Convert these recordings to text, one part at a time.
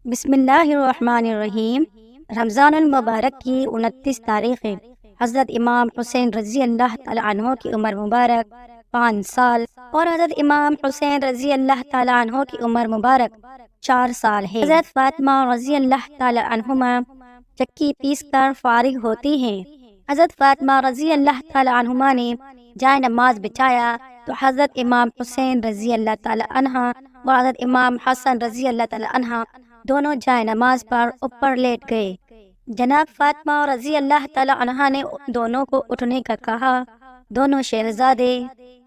بسم اللہ الرحمن الرحیم۔ رمضان المبارک کی 29 تاریخ ہے۔ حضرت امام حسین رضی اللہ تعالیٰ عنہ کی عمر مبارک 5 سال اور حضرت امام حسین رضی اللہ تعالیٰ عنہ کی عمر مبارک 4 سال ہے۔ حضرت فاطمہ رضی اللہ تعالیٰ عنہما چکی پیس کر فارغ ہوتی ہیں۔ حضرت فاطمہ رضی اللہ تعالیٰ عنہما نے جائے نماز بچھایا تو حضرت امام حسین رضی اللہ تعالیٰ عنہ اور حضرت امام حسن رضی اللہ تعالیٰ عنہ دونوں جائے نماز پر اوپر لیٹ گئے۔ جناب فاطمہ رضی اللہ تعالیٰ عنہ نے دونوں کو اٹھنے کا کہا۔ دونوں شہزادے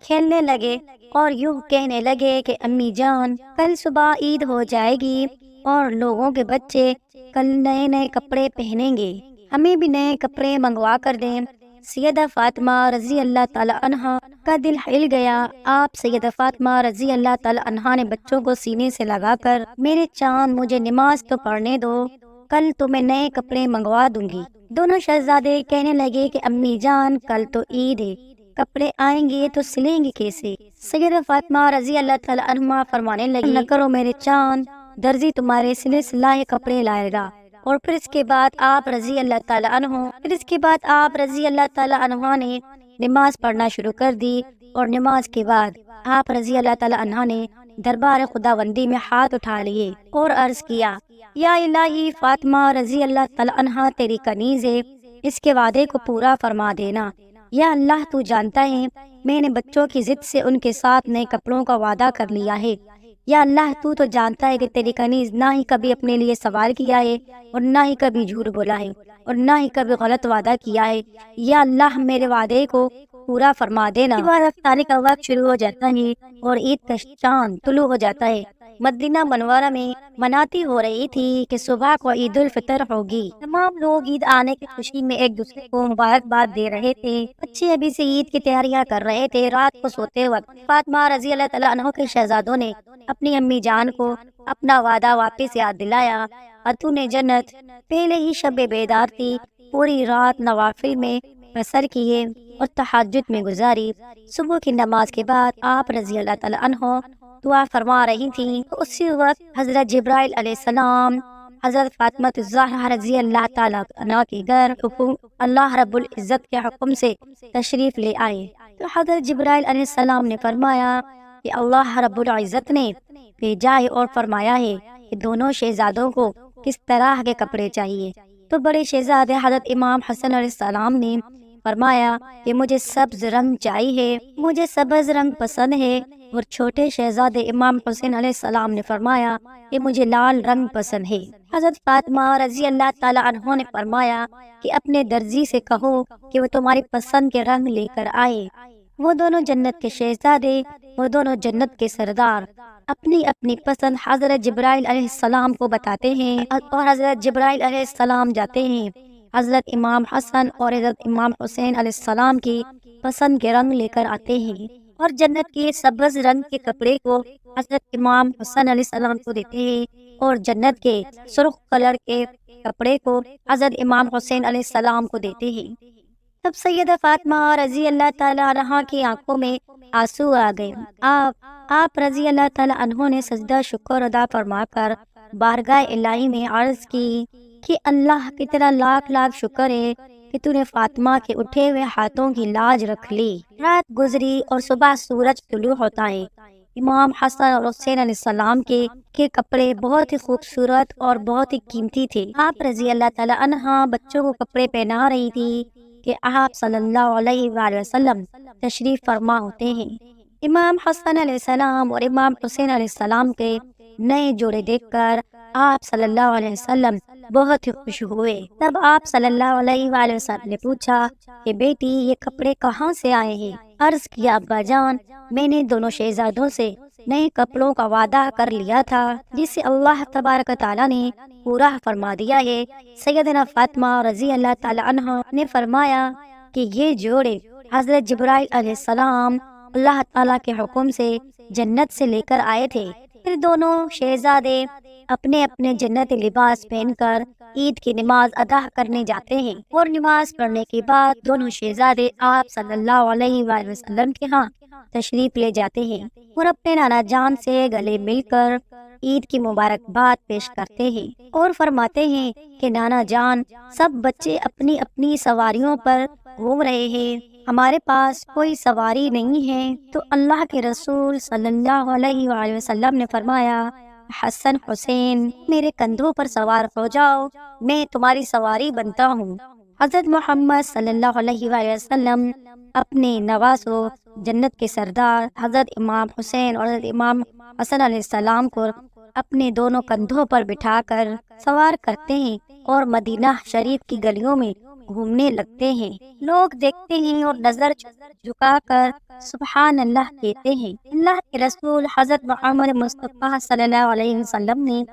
کھیلنے لگے اور یوں کہنے لگے کہ امی جان، کل صبح عید ہو جائے گی اور لوگوں کے بچے کل نئے نئے کپڑے پہنیں گے، ہمیں بھی نئے کپڑے منگوا کر دیں۔ سیدہ فاطمہ رضی اللہ تعالیٰ عنہ کا دل ہل گیا۔ آپ سیدہ فاطمہ رضی اللہ تعالیٰ عنہ نے بچوں کو سینے سے لگا کر، میرے چاند مجھے نماز تو پڑھنے دو، کل تو میں نئے کپڑے منگوا دوں گی۔ دونوں شہزادے کہنے لگے کہ امی جان، کل تو عید ہے، کپڑے آئیں گے تو سلیں گے کیسے؟ سیدہ فاطمہ رضی اللہ تعالیٰ عنہ فرمانے لگی، نہ کرو میرے چاند، درزی تمہارے سلے سلائے کپڑے لائے گا۔ اور پھر اس کے بعد آپ رضی اللہ تعالیٰ عنہ نے نماز پڑھنا شروع کر دی، اور نماز کے بعد آپ رضی اللہ تعالیٰ عنہ نے دربار خداوندی میں ہاتھ اٹھا لیے اور عرض کیا، یا الہی، فاطمہ رضی اللہ تعالیٰ عنہ تیری کنیز ہے، اس کے وعدے کو پورا فرما دینا۔ یا اللہ، تو جانتا ہے میں نے بچوں کی ضد سے ان کے ساتھ نئے کپڑوں کا وعدہ کر لیا ہے۔ یا اللہ، تو جانتا ہے کہ تیری کنیز نہ ہی کبھی اپنے لیے سوال کیا ہے اور نہ ہی کبھی جھوٹ بولا ہے اور نہ ہی کبھی غلط وعدہ کیا ہے۔ یا اللہ، میرے وعدے کو پورا فرما دینا۔ افطاری کا وقت شروع ہو جاتا ہے اور عید کا چاند طلوع ہو جاتا ہے۔ مدینہ منورہ میں مناتی ہو رہی تھی کہ صبح کو عید الفطر ہوگی۔ تمام لوگ عید آنے کی خوشی میں ایک دوسرے کو مبارکباد دے رہے تھے۔ بچے ابھی سے عید کی تیاریاں کر رہے تھے۔ رات کو سوتے وقت فاطمہ رضی اللہ تعالیٰ عنہ کے شہزادوں نے اپنی امی جان کو اپنا وعدہ واپس یاد دلایا۔ خاتون جنت پہلے ہی شب بیدار تھی، پوری رات نوافل میں بسر کیے اور تہجد میں گزاری۔ صبح کی نماز کے بعد آپ رضی اللہ تعالیٰ عنہ دعا فرما رہی تھیں۔ اسی وقت حضرت جبرائیل علیہ السلام حضرت فاطمہ الزہرا رضی اللہ تعالیٰ عنہ کے گھر اللہ رب العزت کے حکم سے تشریف لے آئے۔ تو حضرت جبرائیل علیہ السلام نے فرمایا کہ اللہ رب العزت نے بھیجا ہے اور فرمایا ہے کہ دونوں شہزادوں کو کس طرح کے کپڑے چاہیے۔ تو بڑے شہزادے حضرت امام حسن علیہ السلام نے فرمایا کہ مجھے سبز رنگ چاہیے، مجھے سبز رنگ پسند ہے، اور چھوٹے شہزادے امام حسین علیہ السلام نے فرمایا کہ مجھے لال رنگ پسند ہے۔ حضرت فاطمہ رضی اللہ تعالیٰ عنہ نے فرمایا کہ اپنے درزی سے کہو کہ وہ تمہاری پسند کے رنگ لے کر آئے۔ وہ دونوں جنت کے شہزادے، وہ دونوں جنت کے سردار اپنی اپنی پسند حضرت جبرائیل علیہ السلام کو بتاتے ہیں، اور حضرت جبرائیل علیہ السلام جاتے ہیں حضرت امام حسن اور حضرت امام حسین علیہ السلام کی پسند کے رنگ لے کر آتے ہیں، اور جنت کے سبز رنگ کے کپڑے کو حضرت امام حسن علیہ السلام کو دیتے ہیں، اور جنت کے سرخ کلر کے کپڑے کو حضرت امام حسین علیہ السلام کو دیتے ہیں۔ تب سیدہ فاطمہ رضی اللہ تعالیٰ عنہ کی آنکھوں میں آنسو آ گئے۔ آپ رضی اللہ تعالیٰ عنہ نے سجدہ شکر ادا فرما کر بارگاہ الہی میں عرض کی کہ اللہ کی طرح لاکھ لاکھ شکر ہے کہ تو نے فاطمہ کے اٹھے ہوئے ہاتھوں کی لاج رکھ لی۔ رات گزری اور صبح سورج طلوع ہوتا ہے۔ امام حسن اور حسین علیہ السلام کے کپڑے بہت ہی خوبصورت اور بہت ہی قیمتی تھے۔ آپ رضی اللہ تعالیٰ عنہ بچوں کو کپڑے پہنا رہی تھی کہ آپ صلی اللہ علیہ وآلہ وسلم تشریف فرما ہوتے ہیں۔ امام حسن علیہ السلام اور امام حسین علیہ السلام کے نئے جوڑے دیکھ کر آپ صلی اللہ علیہ وسلم بہت ہی خوش ہوئے۔ تب آپ صلی اللہ علیہ وآلہ وسلم نے پوچھا کہ بیٹی، یہ کپڑے کہاں سے آئے ہیں؟ عرض کیا، ابا جان، میں نے دونوں شہزادوں سے نئے کپڑوں کا وعدہ کر لیا تھا، جسے اللہ تبارک تعالیٰ نے پورا فرما دیا ہے۔ سیدنا فاطمہ رضی اللہ تعالیٰ عنہ نے فرمایا کہ یہ جوڑے حضرت جبرائیل علیہ السلام اللہ تعالیٰ کے حکم سے جنت سے لے کر آئے تھے۔ پھر دونوں شہزادے اپنے اپنے جنتی لباس پہن کر عید کی نماز ادا کرنے جاتے ہیں، اور نماز پڑھنے کے بعد دونوں شہزادے آپ صلی اللہ علیہ وآلہ وسلم کے ہاں تشریف لے جاتے ہیں اور اپنے نانا جان سے گلے مل کر عید کی مبارکباد پیش کرتے ہیں اور فرماتے ہیں کہ نانا جان، سب بچے اپنی اپنی سواریوں پر گھوم رہے ہیں، ہمارے پاس کوئی سواری نہیں ہے۔ تو اللہ کے رسول صلی اللہ علیہ وآلہ وسلم نے فرمایا، حسن حسین میرے کندھوں پر سوار ہو جاؤ، میں تمہاری سواری بنتا ہوں۔ حضرت محمد صلی اللہ علیہ وآلہ وسلم اپنے نواسوں جنت کے سردار حضرت امام حسین اور حضرت امام حسن علیہ السلام کو اپنے دونوں کندھوں پر بٹھا کر سوار کرتے ہیں اور مدینہ شریف کی گلیوں میں گھومنے لگتے ہیں۔ لوگ دیکھتے ہیں اور نظر جھکا کر سبحان اللہ کہتے ہیں۔ اللہ کے رسول حضرت محمد مصطفیٰ صلی اللہ علیہ وسلم نے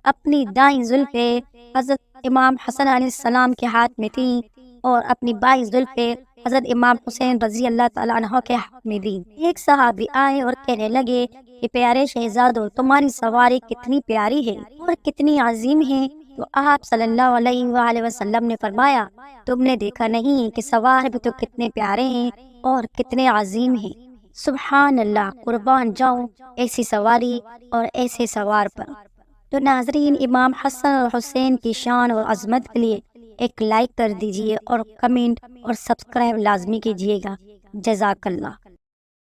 اپنی دائیں زلفیں حضرت امام حسن علیہ السلام کے ہاتھ میں تھیں اور اپنی بائیں زلفیں حضرت امام حسین رضی اللہ تعالیٰ عنہ کے ہاتھ میں دی۔ ایک صحابی آئے اور کہنے لگے کہ پیارے شہزادو، تمہاری سواری کتنی پیاری ہے اور کتنی عظیم ہے۔ تو آپ صلی اللہ علیہ وآلہ وسلم نے فرمایا، تم نے دیکھا نہیں کہ سوار بھی تو کتنے پیارے ہیں اور کتنے عظیم ہیں۔ سبحان اللہ، قربان جاؤں ایسی سواری اور ایسے سوار پر۔ تو ناظرین، امام حسن اور حسین کی شان اور عظمت کے لیے ایک لائک کر دیجئے اور کمنٹ اور سبسکرائب لازمی کیجئے گا۔ جزاک اللہ۔